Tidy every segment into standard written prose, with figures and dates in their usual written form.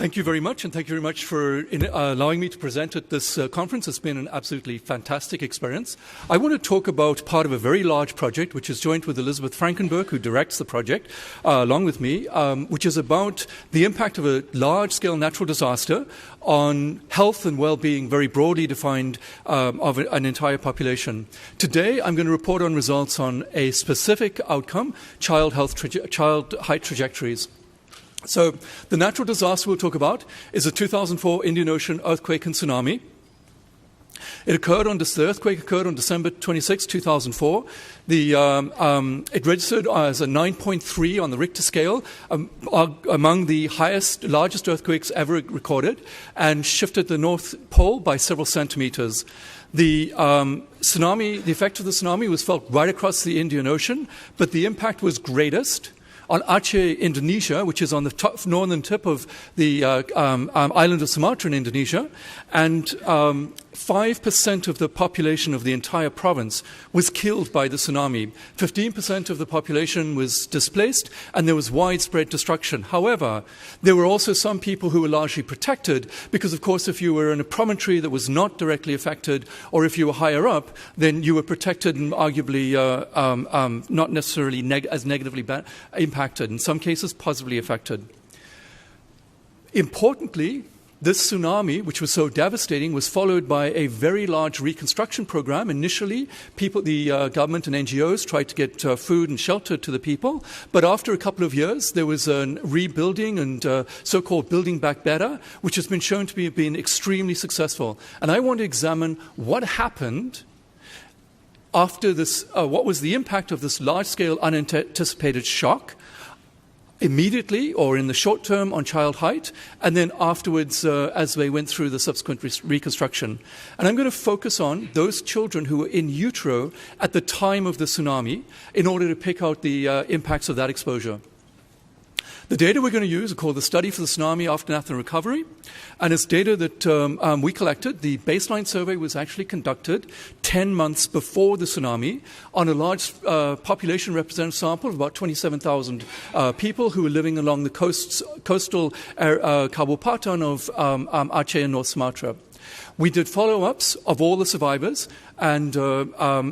Thank you very much, and thank you very much for allowing me to present at this conference. It's been an absolutely fantastic experience. I want to talk about part of a very large project, which is joint with Elizabeth Frankenberg, who directs the project, along with me, which is about the impact of a large-scale natural disaster on health and well-being, very broadly defined, of an entire population. Today, I'm going to report on results on a specific outcome, child height trajectories. So the natural disaster we'll talk about is a 2004 Indian Ocean earthquake and tsunami. The earthquake occurred on December 26, 2004. It registered as a 9.3 on the Richter scale, among the largest earthquakes ever recorded, and shifted the North Pole by several centimeters. The effect of the tsunami was felt right across the Indian Ocean, but the impact was greatest on Aceh, Indonesia, which is on the northern tip of the island of Sumatra in Indonesia, and 5% of the population of the entire province was killed by the tsunami. 15% of the population was displaced, and there was widespread destruction. However, there were also some people who were largely protected because, of course, if you were in a promontory that was not directly affected, or if you were higher up, then you were protected and arguably not necessarily as negatively impacted, in some cases positively affected. Importantly, this tsunami, which was so devastating, was followed by a very large reconstruction program. Initially, the government and NGOs tried to get food and shelter to the people. But after a couple of years, there was a rebuilding and so-called building back better, which has been shown to have been extremely successful. And I want to examine what happened after this, what was the impact of this large-scale unanticipated shock, immediately or in the short term on child height, and then afterwards as they went through the subsequent reconstruction. And I'm going to focus on those children who were in utero at the time of the tsunami in order to pick out the impacts of that exposure. The data we're going to use are called the Study for the Tsunami Aftermath and Recovery, and it's data that we collected. The baseline survey was actually conducted 10 months before the tsunami on a large population representative sample of about 27,000 people who were living along the coastal Kabupaten of Aceh and North Sumatra. We did follow-ups of all the survivors and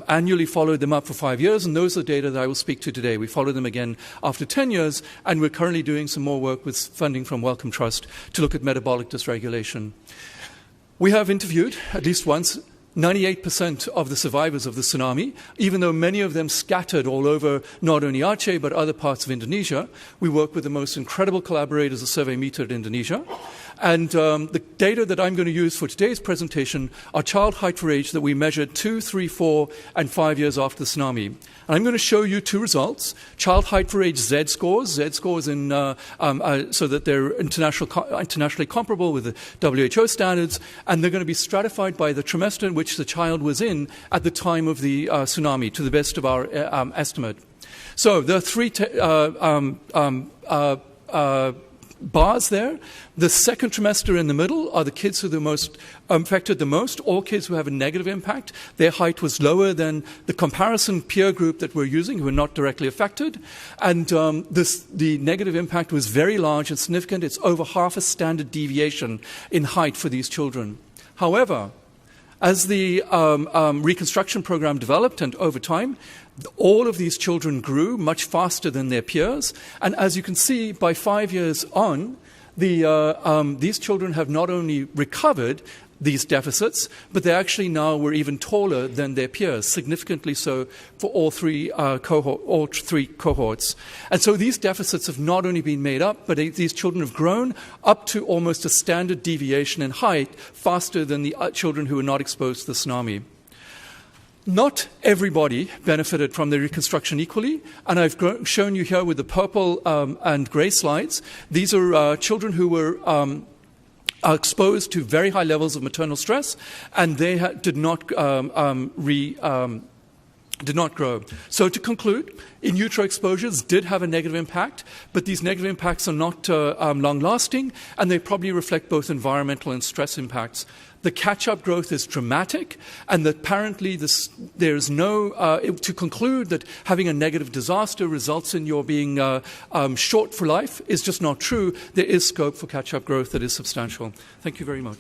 annually followed them up for 5 years, and those are the data that I will speak to today. We followed them again after 10 years, and we're currently doing some more work with funding from Wellcome Trust to look at metabolic dysregulation. We have interviewed, at least once, 98% of the survivors of the tsunami, even though many of them scattered all over not only Aceh but other parts of Indonesia. We work with the most incredible collaborators, the Survey Meter in Indonesia. And the data that I'm going to use for today's presentation are child height for age that we measured 2, 3, 4, and 5 years after the tsunami. And I'm going to show you two results: child height for age Z-scores in so that they're internationally comparable with the WHO standards, and they're going to be stratified by the trimester in which the child was in at the time of the tsunami, to the best of our estimate. So there are three bars there. The second trimester in the middle are the kids who are the most affected the most, all kids who have a negative impact. Their height was lower than the comparison peer group that we're using, who were not directly affected. And the negative impact was very large and significant. It's over half a standard deviation in height for these children. However, as the reconstruction program developed and over time, all of these children grew much faster than their peers. And as you can see, by 5 years on, these children have not only recovered these deficits, but they actually now were even taller than their peers, significantly so for all three cohorts. And so these deficits have not only been made up, but these children have grown up to almost a standard deviation in height faster than the children who were not exposed to the tsunami. Not everybody benefited from the reconstruction equally, and I've shown you here with the purple and grey slides. These are children who were are exposed to very high levels of maternal stress, and they did not did not grow. So to conclude, in utero exposures did have a negative impact, but these negative impacts are not long-lasting, and they probably reflect both environmental and stress impacts. The catch-up growth is dramatic, and that apparently there is no, to conclude that having a negative disaster results in your being short for life is just not true. There is scope for catch-up growth that is substantial. Thank you very much.